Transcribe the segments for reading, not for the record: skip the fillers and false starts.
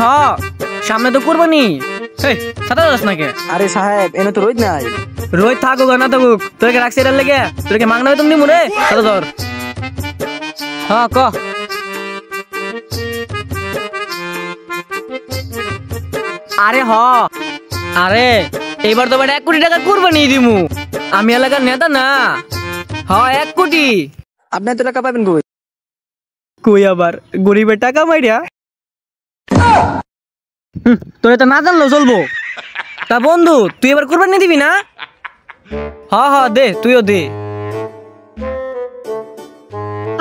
হ সামনে তো কুরবানি। এই ছাতা যাস নাকি? আরে সাহেব এনে তো রোজ নাই। রোজ থাকুক আর না থাকুক তোকে রাখছি এটার লেগে, তোকে মাগনা বেতন দিমু রে। ছাতা ধর। হ্যাঁ ক। আরে আরে এইবার তো 1 কোটি টাকা কুরবানি দিমু। আমি এলাকার নেতা না। 1 কোটি। আপনি এত টাকা পাবেন কই? কই আবার গরিবের টাকা মাইরা। তোরে তো না জানলেও চলবো। তা বন্ধু তুই এবার কুরবানি দিবি না? দে তুইও দে।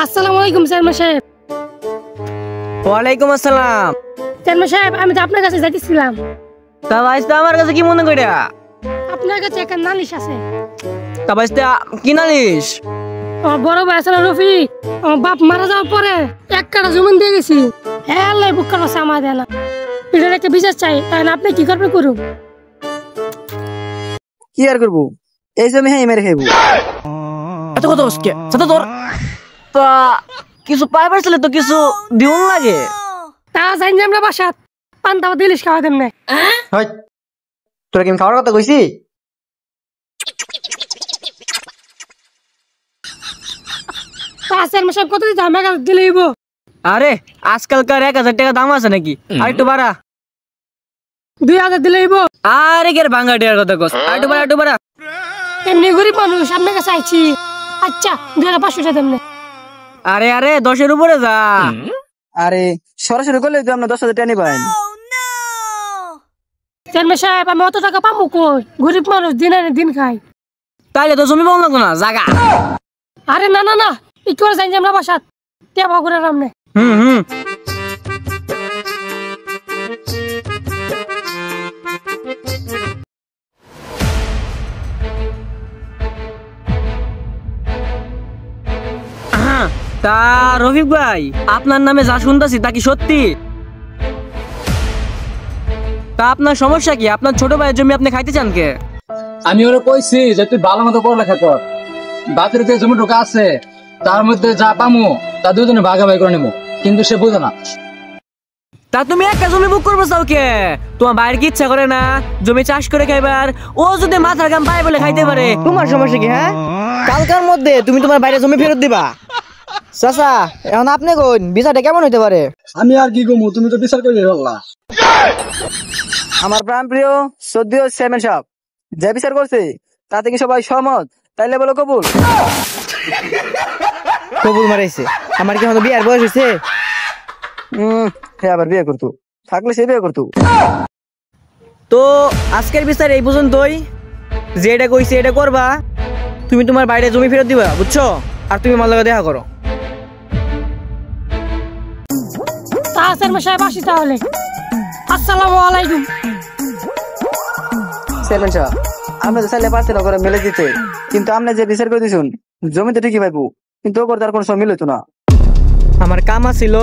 আসসালামু আলাইকুম চেয়ারম্যান সাহেব। ওয়ালাইকুম আসসালাম। চেয়ারম্যান সাহেব আমি তো আপনার কাছে যাইতেছিলাম। তা ভাইস্তা আমার কাছে কি মনে কইরা? আপনার কাছে একটা নালিশ আছে। তা ভাইস্তা কি নালিশ? আমার বড় ভাই আছে না রফিক, আমার বাপ মারা যাওয়ার পরে 1 কাঠা জমি দিয়ে গেছি। হ্যাঁ আল্লাহ বুক করছে আমার দেয় না। এটার একটা বিচার চাই, তাই আপনি কি করবে করুন। কি আর করবো, এই জমি হ্যাঁ মেরে খাইবো। এত কথা বসকে সাথে তোর তা কিছু পাই পারছিলে তো কিছু দিউন লাগে। তা জানি আমরা বাসাত পান্তা দিলিস খাওয়া দেন না। তোরা কি আমি খাওয়ার কথা কইছি? চেয়ারম্যান সাহেব কত দিতে আমি দিলেইব? আরে আজকালকার 1000 টাকা দাম আছে নাকি? আর একটু বাড়া। 2000 দিলেইব? আরে কে ভাঙা টিয়ার কথা কস। আর একটু বাড়া। এমনি গরিব মানুষ আপনার কাছে আইছি। আচ্ছা 2500 টাকা দেন না। আরে 10-এর উপরে যা। আরে সরাসরি করলে তো আমরা 10,000 টাকা নিবেন। চেয়ারম্যান সাহেব আমি অত টাকা পাবো কই? গরিব মানুষ দিন আনে দিন খাই। তাইলে তো জমি পাবো লাগতো না জাগা। আরে না একটু আর জানি আমরা বাসাত টেবা করে রামনে। তা রফিক ভাই আপনার নামে যা শুনতেছি তা কি সত্যি? তা আপনার সমস্যা কি? আপনার ছোট ভাইয়ের জমি আপনি খাইতে চান কে? আমি ওরা কইছি যে তুই ভালো মতো পড়ালেখা কর, বাপের যে জমি ঢোকা আছে তার মধ্যে যা পামু তা দুজনে ভাগাভাগি করে নেবো, কিন্তু সে বুঝে না। তা তুমি একটা জমি বুক করবো চাও কে? তোমার বাইরে কি ইচ্ছা করে না জমি চাষ করে খাইবার? ও যদি মাথার গাম পায় বলে খাইতে পারে, তোমার সমস্যা কি? কালকার মধ্যে তুমি তোমার বাইরে জমি ফেরত দিবা। চাচা এখন আপনি কোন বিচারটা কেমন হইতে পারে? আমি আর কি কমু, তুমি তো বিচার করে বললা। আমার প্রাণ প্রিয় সদ্যীয় চেয়ারম্যান সাহেব যে বিচার করছে তাতে কি সবাই সহমত? তাইলে বলো কবুল। কবুল মারাইছে। আমার কি হলো বিয়ার বয়স হয়েছে? আবার বিয়ে করতো থাকলে সে বিয়ে করতো। তো আজকের বিচার এই পর্যন্তই। যে এটা কইছে এটা করবা। তুমি তোমার বাইরে জমি ফেরত দিবা, বুঝছো? আর তুমি আমার লগে দেখা করো। চেয়ারম্যান সাহেব আসি তাহলে। আসসালামু আলাইকুম। চেয়ারম্যান সাহেব আমরা তো চাইলে পারছি না করে মিলে দিতে, কিন্তু আপনি যে বিচার করে দিছুন জমি তো ঠিকই পাইবো, কিন্তু ও তার কোনো সময় মিলে তো না। আমার কাম ছিল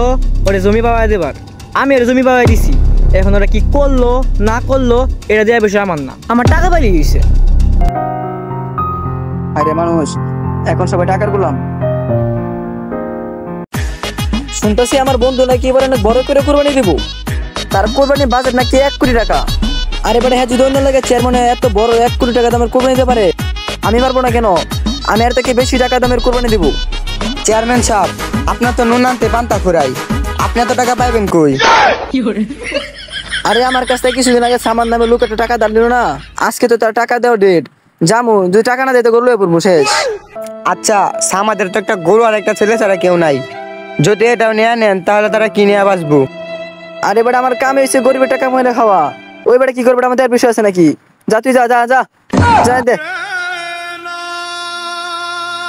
ওরে জমি পাওয়াই দেবার, আমি ওর জমি পাওয়াই দিছি। এখন ওরা কি করলো না করলো এটা দেওয়ার বিষয় আমার না, আমার টাকা পালিয়ে গেছে। আরে মানুষ এখন সবাই টাকার গোলাম। শুনতেছি আমার বন্ধু নাকি এবার অনেক বড় করে কোরবানি দিব, তার কোরবানির বাজেট নাকি 1 কোটি টাকা। আরে বেটা হ্যাঁ যদি অন্য লাগে চেয়ারম্যান এত বড় 1 কোটি টাকা দামের কোরবানি দিতে পারে, আমি পারবো না কেন? আমি এর থেকে বেশি টাকা দামের কোরবানি দিব। চেয়ারম্যান সাহেব আপনার তো নুন আনতে পান্তা ফুরাই, আপনি এত টাকা পাইবেন কই? আরে আমার কাছ থেকে কিছুদিন আগে সামান নামে লোক একটা টাকা দাঁড় দিল না, আজকে তো তার টাকা দেওয়া ডেট। জামু যদি টাকা না দিতে গরু পড়বো শেষ। আচ্ছা সামাদের তো একটা গরু আর একটা ছেলে ছাড়া কেউ নাই, যদি এটাও নিয়ে নেন তাহলে তারা কিনে বাঁচবো। আরে বেটা আমার কাম হয়েছে গরিবের টাকা মহিলা খাওয়া, ওই বেটা কি করবে আমাদের বিষয় আছে নাকি? যা তুই যা যা যা যা দে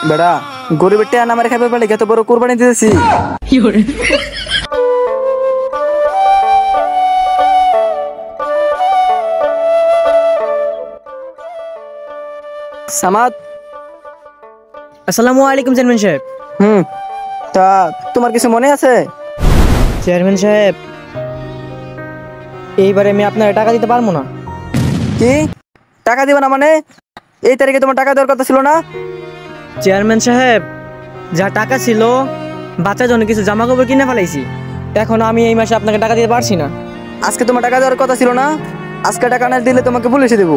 বেটা, গরিবের টাকা আমার খাবে বলে এত বড় কোরবানি দিতেছি। সামাদ আসসালামু আলাইকুম চেয়ারম্যান সাহেব। তা তোমার কিছু মনে আছে? চেয়ারম্যান সাহেব এইবারে আমি আপনার টাকা দিতে পারবো না। কি টাকা দিবা না মানে? এই তারিখে তোমার টাকা দেওয়ার কথা ছিল না? চেয়ারম্যান সাহেব যা টাকা ছিল বাচ্চার জন্য কিছু জামা কাপড় কিনে ফেলাইছি, এখন আমি এই মাসে আপনাকে টাকা দিতে পারছি না। আজকে তোমার টাকা দেওয়ার কথা ছিল না? আজকে টাকা না দিলে তোমাকে পুলিশে দেবো।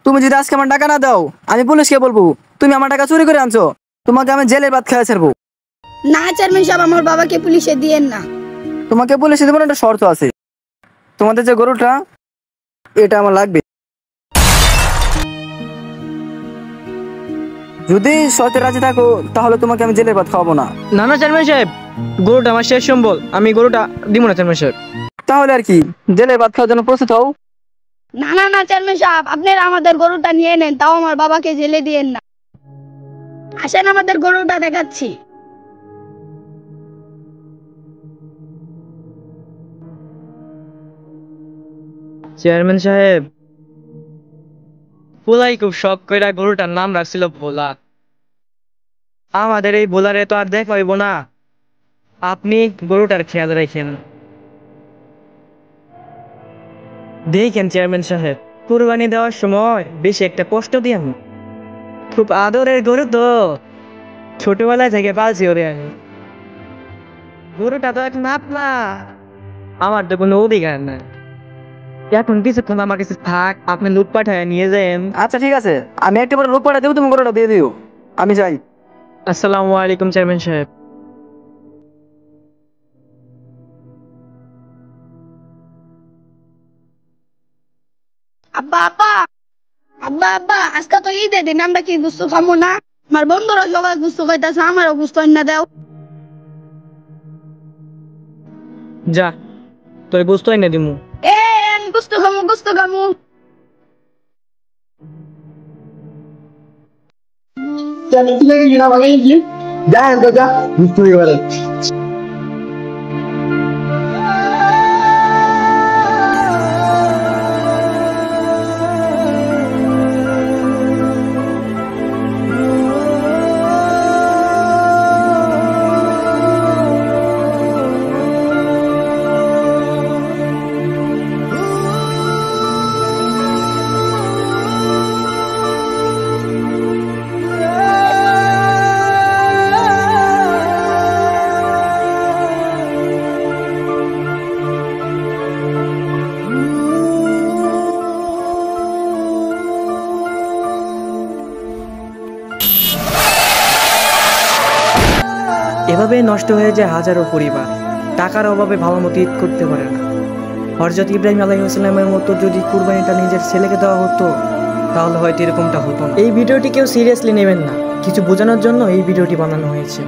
তুমি যদি আজকে আমার টাকা না দাও, আমি পুলিশকে বলবো তুমি আমার টাকা চুরি করে আনছো। তোমাকে আমি জেলের ভাত খেয়ে ছাড়বো। না চেয়ারম্যান সাহেব, আমার বাবাকে পুলিশে দিয়েন না। তোমাকে পুলিশে দেবো না, একটা শর্ত আছে। তোমাদের যে গরুটা, এটা আমার লাগবে। যদি শর্তে রাজি থাকো তাহলে তোমাকে আমি জেলের ভাত খাওয়াবো না। না না চেয়ারম্যান সাহেব, গরুটা আমার শেষ সম্বল, আমি গরুটা দিব না চেয়ারম্যান সাহেব। তাহলে আর কি, জেলের ভাত খাওয়ার জন্য প্রস্তুত হও। না না না চেয়ারম্যান সাহেব, আপনারা আমাদের গরুটা নিয়ে নেন, তাও আমার বাবাকে জেলে দিয়েন না। আসেন আমাদের গরুটা দেখাচ্ছি। চেয়ারম্যান সাহেব, পোলাই খুব শখ কইরা গরুটার নাম রাখছিল ভোলা। আমাদের এই ভোলারে তো আর দেখা হইব না, আপনি গরুটার খেয়াল রাখেন। দেখেন চেয়ারম্যান সাহেব, কুরবানি দেওয়ার সময় বেশি একটা কষ্ট দিয়েন। খুব আদরের গরু তো, ছোটবেলায় থেকে পালছি ওরে আমি। গরুটা তো এখন আপনার, আমার তো কোনো অধিকার নাই। এখন কিছুক্ষণ আমার কাছে থাক, আপনি লুট পাঠায় নিয়ে যান। আচ্ছা ঠিক আছে, আমি একটা বড় লোক পাঠা দেবো, তুমি গরুটা দিয়ে দিও। আমি যাই। আসসালামু আলাইকুম চেয়ারম্যান সাহেব। আব্বা আব্বা আব্বা আব্বা, আজকে তো ঈদের দিন, আমরা কি গুস্তু খামো না? আমার বন্ধুরা সবাই গুস্তু খাইতেছে, আমারও গুস্তু না দাও। যা, তোর বুঝতে না দিমু। আমি গুস্তু খামো, গুস্তু খামো। এভাবে নষ্ট হয়ে যায় হাজারো পরিবার, টাকার অভাবে ভালো মতো ঈদ করতে পারে না। হযরত ইব্রাহিম আলাইহিসসালামের মতো যদি কুরবানিটা নিজের ছেলেকে দেওয়া হতো, তাহলে হয়তো এরকমটা হতো না। এই ভিডিওটি কেউ সিরিয়াসলি নেবেন না, কিছু বোঝানোর জন্য এই ভিডিওটি বানানো হয়েছে।